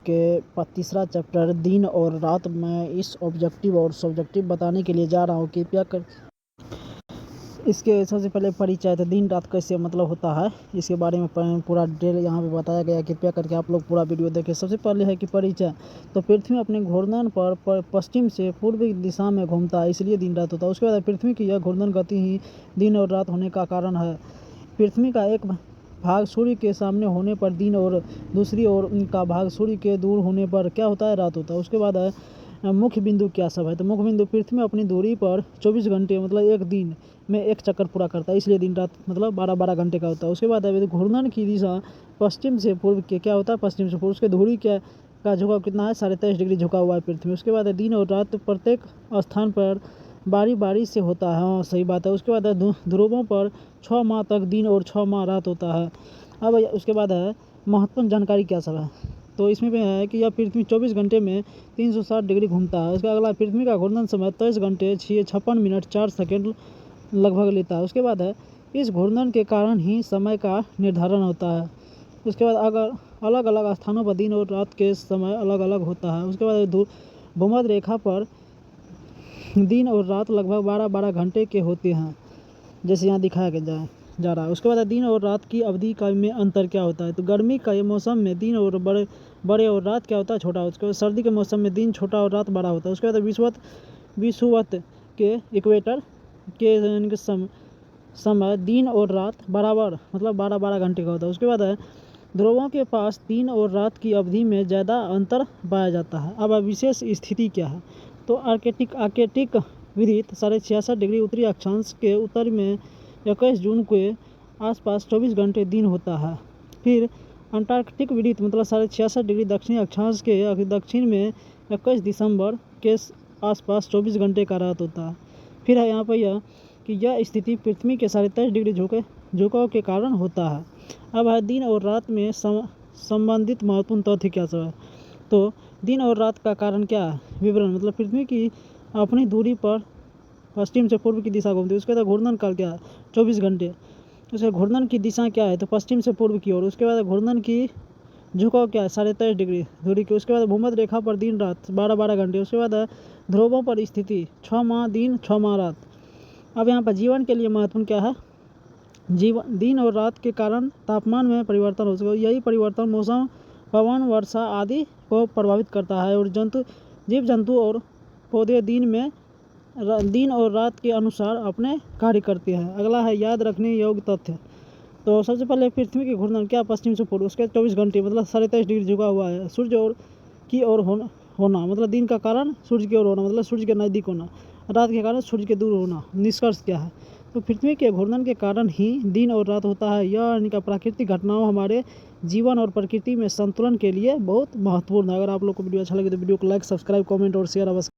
के तीसरा चैप्टर दिन और रात में इस ऑब्जेक्टिव और सब्जेक्टिव बताने के लिए जा रहा हूँ। कृपया कर इसके सबसे पहले परिचय, तो दिन रात कैसे मतलब होता है इसके बारे में पूरा डिटेल यहाँ पे बताया गया है। कृपया करके आप लोग पूरा वीडियो देखें। सबसे पहले है कि परिचय, तो पृथ्वी अपने घूर्णन पर पश्चिम से पूर्व दिशा में घूमता है, इसलिए दिन रात होता है। उसके बाद पृथ्वी की यह घूर्णन गति ही दिन और रात होने का कारण है। पृथ्वी का एक भाग सूर्य के सामने होने पर दिन और दूसरी ओर का भाग सूर्य के दूर होने पर क्या होता है, रात होता है। उसके बाद है मुख्य बिंदु क्या सब है, तो मुख्य बिंदु पृथ्वी अपनी दूरी पर 24 घंटे मतलब एक दिन में एक चक्कर पूरा करता है, इसलिए दिन रात मतलब 12-12 घंटे का होता है। उसके बाद है घूर्णन की दिशा पश्चिम से पूर्व के क्या होता है, पश्चिम से पूर्व। उसके धुरी का झुकाव कितना है, 23.5 डिग्री झुका हुआ है पृथ्वी। उसके बाद है दिन और रात प्रत्येक स्थान पर बारी बारी से होता है। हाँ सही बात है। उसके बाद है ध्रुवों पर 6 माह तक दिन और 6 माह रात होता है। अब उसके बाद है महत्वपूर्ण जानकारी क्या सब है, तो इसमें भी है कि यह पृथ्वी 24 घंटे में 360 डिग्री घूमता है। उसका अगला पृथ्वी का घूर्णन समय 23 घंटे 56 मिनट 4 सेकंड लगभग लेता है। उसके बाद है इस घूर्णन के कारण ही समय का निर्धारण होता है। उसके बाद अगर अलग अलग स्थानों पर दिन और रात के समय अलग अलग होता है। उसके बाद भूमध्य रेखा पर दिन और रात लगभग 12-12 घंटे के होते हैं, जैसे यहाँ दिखाया गया जा रहा है। उसके बाद दिन और रात की अवधि का में अंतर क्या होता है, तो गर्मी का ये मौसम में दिन और बड़े और रात क्या होता है, छोटा। उसके बाद सर्दी के मौसम में दिन छोटा और रात बड़ा होता है। उसके बाद विषुवत के इक्वेटर के समय दिन और रात बराबर मतलब 12-12 घंटे का होता है। उसके बाद है ध्रुवों के पास दिन और रात की अवधि में ज़्यादा अंतर पाया जाता है। अब विशेष स्थिति क्या है, तो आर्कटिक विदित 66.5 डिग्री उत्तरी अक्षांश के उत्तर में 21 जून के आसपास 24 घंटे दिन होता है। फिर अंटार्कटिक विदित मतलब 66.5 डिग्री दक्षिणी अक्षांश के दक्षिण में 21 दिसंबर के आसपास 24 घंटे का रात होता है। फिर है यहाँ पर यह कि यह स्थिति पृथ्वी के 23.5 डिग्री झुकाव के कारण होता है। अब है दिन और रात में संबंधित महत्वपूर्ण तथ्य क्या सब है, तो दिन और रात का कारण क्या है, विवरण मतलब पृथ्वी की अपनी दूरी पर पश्चिम से पूर्व की दिशा घूमती है। उसके बाद घूर्णन काल क्या है, 24 घंटे। उसके घूर्णन की दिशा क्या है, तो पश्चिम से पूर्व की ओर। उसके बाद घूर्णन की झुकाव क्या है, 23.5 डिग्री दूरी की। उसके बाद भूमध्य रेखा पर दिन रात 12-12 घंटे। उसके बाद ध्रुवों पर स्थिति 6 माह दिन 6 माह रात। अब यहाँ पर जीवन के लिए महत्वपूर्ण क्या है, दिन और रात के कारण तापमान में परिवर्तन हो सके। यही परिवर्तन मौसम, पवन, वर्षा आदि को प्रभावित करता है और जीव जंतु और पौधे दिन और रात के अनुसार अपने कार्य करते हैं। अगला है याद रखने योग्य तथ्य, तो सबसे पहले पृथ्वी की घूर्णन क्या पश्चिम से पूर्व। उसके 24 घंटे मतलब 23.5 डिग्री झुका हुआ है। सूर्य की ओर होना मतलब दिन का कारण सूर्य की ओर होना मतलब सूर्य के नज़दीक होना, रात के कारण सूर्य के दूर होना। निष्कर्ष क्या है, तो पृथ्वी के घूर्णन के कारण ही दिन और रात होता है। यह इनका प्राकृतिक घटनाओं हमारे जीवन और प्रकृति में संतुलन के लिए बहुत महत्वपूर्ण है। अगर आप लोग को वीडियो अच्छा लगे तो वीडियो को लाइक, सब्सक्राइब, कमेंट और शेयर अवश्य